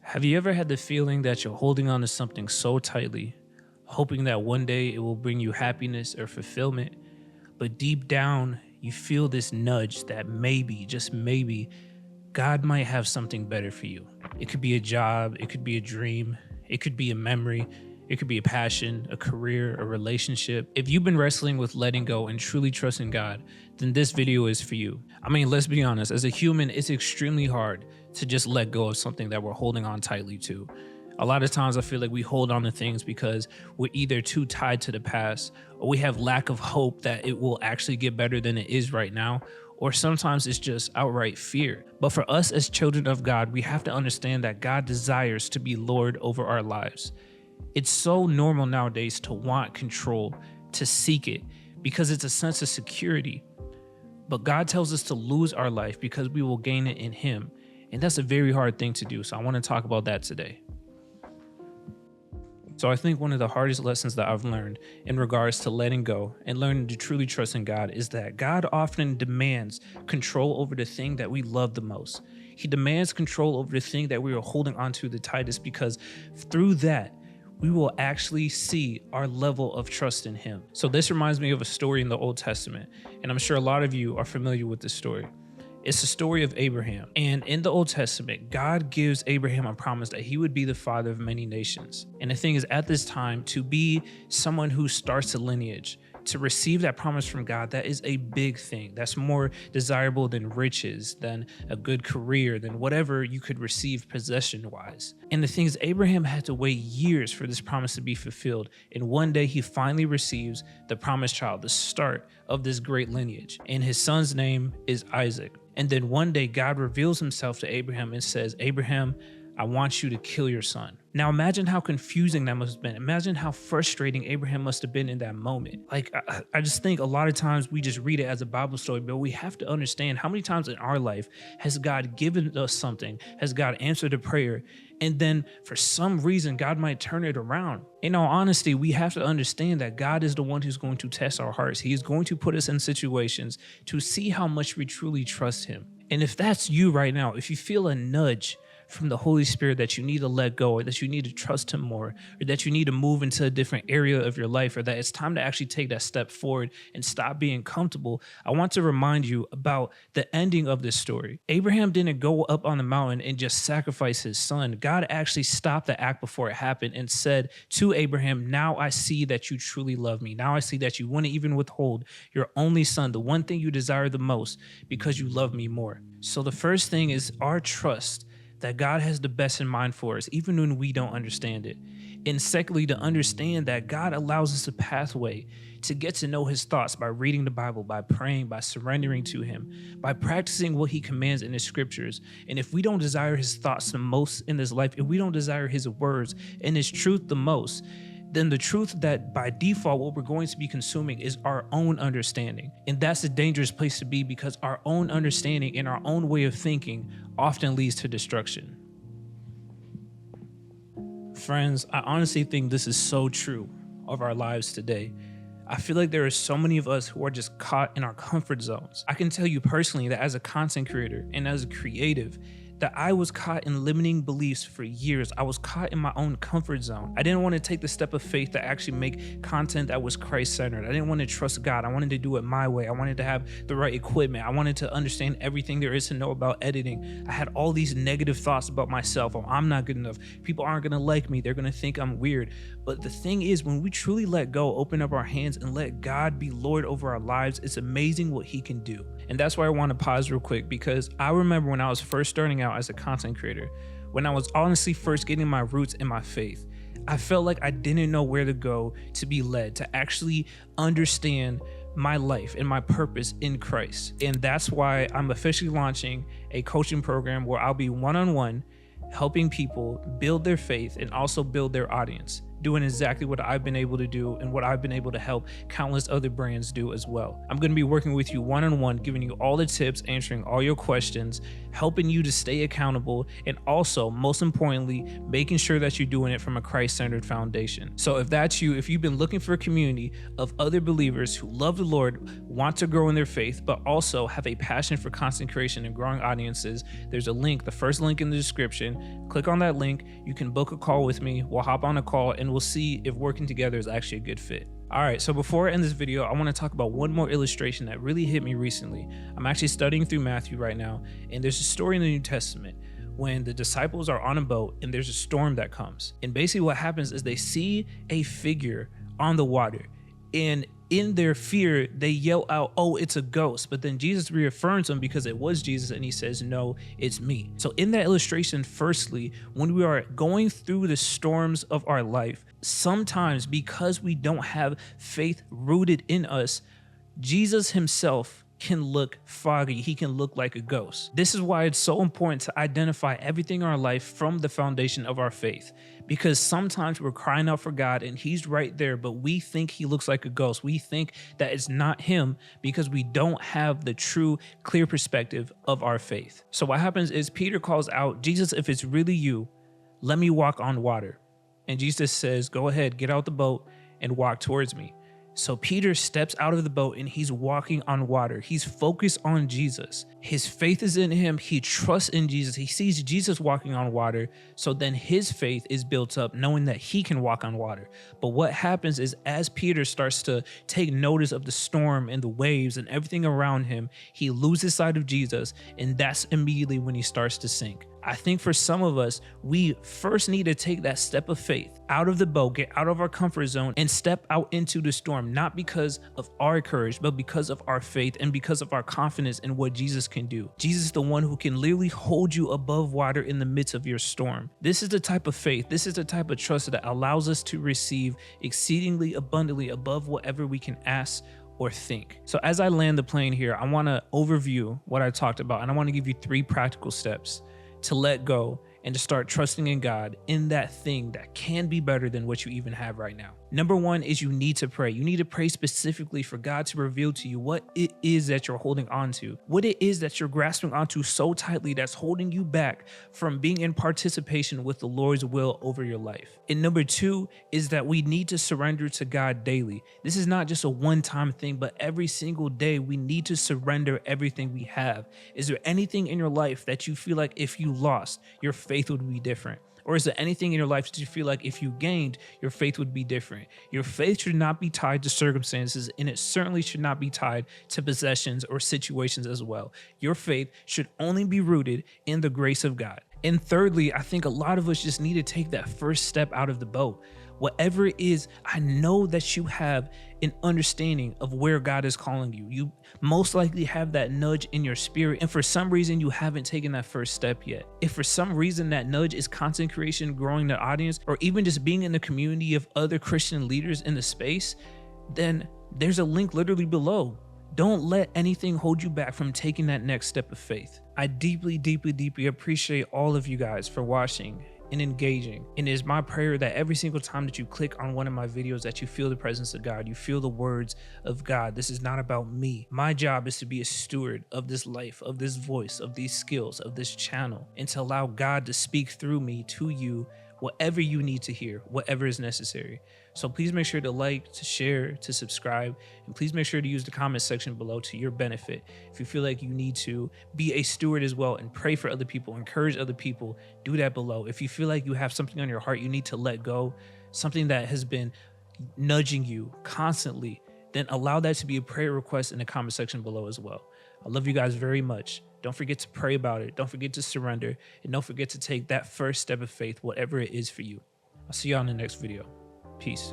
Have you ever had the feeling that you're holding on to something so tightly, hoping that one day it will bring you happiness or fulfillment, but deep down you feel this nudge that maybe, just maybe, God might have something better for you? It could be a job, it could be a dream, it could be a memory, it could be a passion, a career, a relationship. If you've been wrestling with letting go and truly trusting God, then this video is for you. I mean, let's be honest, as a human, it's extremely hard to just let go of something that we're holding on tightly to. A lot of times I feel like we hold on to things because we're either too tied to the past, or we have lack of hope that it will actually get better than it is right now, or sometimes it's just outright fear. But for us as children of God, we have to understand that God desires to be Lord over our lives. It's so normal nowadays to want control, to seek it, because it's a sense of security. But God tells us to lose our life because we will gain it in Him. And that's a very hard thing to do. So I want to talk about that today. So I think one of the hardest lessons that I've learned in regards to letting go and learning to truly trust in God is that God often demands control over the thing that we love the most. He demands control over the thing that we are holding onto the tightest, because through that, we will actually see our level of trust in Him. So this reminds me of a story in the Old Testament, and I'm sure a lot of you are familiar with this story. It's the story of Abraham. And in the Old Testament, God gives Abraham a promise that he would be the father of many nations. And the thing is, at this time, to be someone who starts a lineage, to receive that promise from God, that is a big thing. That's more desirable than riches, than a good career, than whatever you could receive possession-wise. And the thing is, Abraham had to wait years for this promise to be fulfilled. And one day he finally receives the promised child, the start of this great lineage. And his son's name is Isaac. And then one day God reveals Himself to Abraham and says, "Abraham, I want you to kill your son." Now imagine how confusing that must have been. Imagine how frustrating Abraham must have been in that moment. Like, I just think a lot of times we just read it as a Bible story, but we have to understand how many times in our life has God given us something, has God answered a prayer, and then for some reason God might turn it around. In all honesty, we have to understand that God is the one who's going to test our hearts. He is going to put us in situations to see how much we truly trust Him. And if that's you right now, if you feel a nudge from the Holy Spirit that you need to let go, or that you need to trust Him more, or that you need to move into a different area of your life, or that it's time to actually take that step forward and stop being comfortable, I want to remind you about the ending of this story. Abraham didn't go up on the mountain and just sacrifice his son. God actually stopped the act before it happened and said to Abraham, "Now I see that you truly love me. Now I see that you wouldn't even withhold your only son, the one thing you desire the most, because you love me more." So the first thing is our trust that God has the best in mind for us, even when we don't understand it. And secondly, to understand that God allows us a pathway to get to know His thoughts by reading the Bible, by praying, by surrendering to Him, by practicing what He commands in His scriptures. And if we don't desire His thoughts the most in this life, if we don't desire His words and His truth the most, then the truth that by default what we're going to be consuming is our own understanding. And that's a dangerous place to be, because our own understanding and our own way of thinking often leads to destruction. Friends, I honestly think this is so true of our lives today. I feel like there are so many of us who are just caught in our comfort zones. I can tell you personally that as a content creator and as a creative, that I was caught in limiting beliefs for years. I was caught in my own comfort zone. I didn't want to take the step of faith to actually make content that was Christ-centered. I didn't want to trust God. I wanted to do it my way. I wanted to have the right equipment. I wanted to understand everything there is to know about editing. I had all these negative thoughts about myself. Oh, I'm not good enough. People aren't going to like me. They're going to think I'm weird. But the thing is, when we truly let go, open up our hands, and let God be Lord over our lives, it's amazing what He can do. And that's why I want to pause real quick, because I remember when I was first starting out as a content creator, when I was honestly first getting my roots in my faith, I felt like I didn't know where to go to be led, to actually understand my life and my purpose in Christ. And that's why I'm officially launching a coaching program where I'll be one-on-one helping people build their faith and also build their audience. doing exactly what I've been able to do and what I've been able to help countless other brands do as well. I'm going to be working with you one-on-one, giving you all the tips, answering all your questions, helping you to stay accountable, and also, most importantly, making sure that you're doing it from a Christ-centered foundation. So if that's you, if you've been looking for a community of other believers who love the Lord, want to grow in their faith, but also have a passion for consecration and growing audiences, there's a link, the first link in the description. Click on that link. You can book a call with me. We'll hop on a call and we'll see if working together is actually a good fit. All right, so before I end this video, I want to talk about one more illustration that really hit me recently. I'm actually studying through Matthew right now, and there's a story in the New Testament when the disciples are on a boat and there's a storm that comes. And basically what happens is they see a figure on the water, and in their fear, they yell out, "Oh, it's a ghost." But then Jesus reaffirms them because it was Jesus, and he says, "No, it's me." So in that illustration, firstly, when we are going through the storms of our life, sometimes because we don't have faith rooted in us, Jesus himself can look foggy. He can look like a ghost. This is why it's so important to identify everything in our life from the foundation of our faith, because sometimes we're crying out for God and he's right there, but we think he looks like a ghost. We think that it's not him because we don't have the true, clear perspective of our faith. So what happens is Peter calls out, "Jesus, if it's really you, let me walk on water." And Jesus says, "Go ahead, get out the boat and walk towards me." So Peter steps out of the boat and he's walking on water. He's focused on Jesus. His faith is in him. He trusts in Jesus. He sees Jesus walking on water. So then his faith is built up knowing that he can walk on water. But what happens is as Peter starts to take notice of the storm and the waves and everything around him, he loses sight of Jesus. And that's immediately when he starts to sink. I think for some of us, we first need to take that step of faith out of the boat, get out of our comfort zone and step out into the storm, not because of our courage, but because of our faith and because of our confidence in what Jesus can do. Jesus is the one who can literally hold you above water in the midst of your storm. This is the type of faith, this is the type of trust that allows us to receive exceedingly abundantly above whatever we can ask or think. So as I land the plane here, I want to overview what I talked about, and I want to give you 3 practical steps to let go and to start trusting in God in that thing that can be better than what you even have right now. Number 1 is you need to pray. You need to pray specifically for God to reveal to you what it is that you're holding on to, what it is that you're grasping onto so tightly that's holding you back from being in participation with the Lord's will over your life. And number 2 is that we need to surrender to God daily. This is not just a one-time thing, but every single day we need to surrender everything we have. Is there anything in your life that you feel like if you lost, your faith would be different? Or is there anything in your life that you feel like if you gained, your faith would be different? Your faith should not be tied to circumstances, and it certainly should not be tied to possessions or situations as well. Your faith should only be rooted in the grace of God. And thirdly, I think a lot of us just need to take that first step out of the boat. Whatever it is, I know that you have an understanding of where God is calling you. You most likely have that nudge in your spirit, and for some reason you haven't taken that first step yet. If for some reason that nudge is content creation, growing the audience, or even just being in the community of other Christian leaders in the space, then there's a link literally below. Don't let anything hold you back from taking that next step of faith. I deeply, deeply, deeply appreciate all of you guys for watching and engaging. And it is my prayer that every single time that you click on one of my videos that you feel the presence of God, you feel the words of God. This is not about me. My job is to be a steward of this life, of this voice, of these skills, of this channel, and to allow God to speak through me to you, whatever you need to hear, whatever is necessary. So please make sure to like, to share, to subscribe, and please make sure to use the comment section below to your benefit. If you feel like you need to be a steward as well and pray for other people, encourage other people, do that below. If you feel like you have something on your heart you need to let go, something that has been nudging you constantly, then allow that to be a prayer request in the comment section below as well. I love you guys very much. Don't forget to pray about it. Don't forget to surrender. And don't forget to take that first step of faith, whatever it is for you. I'll see you on the next video. Peace.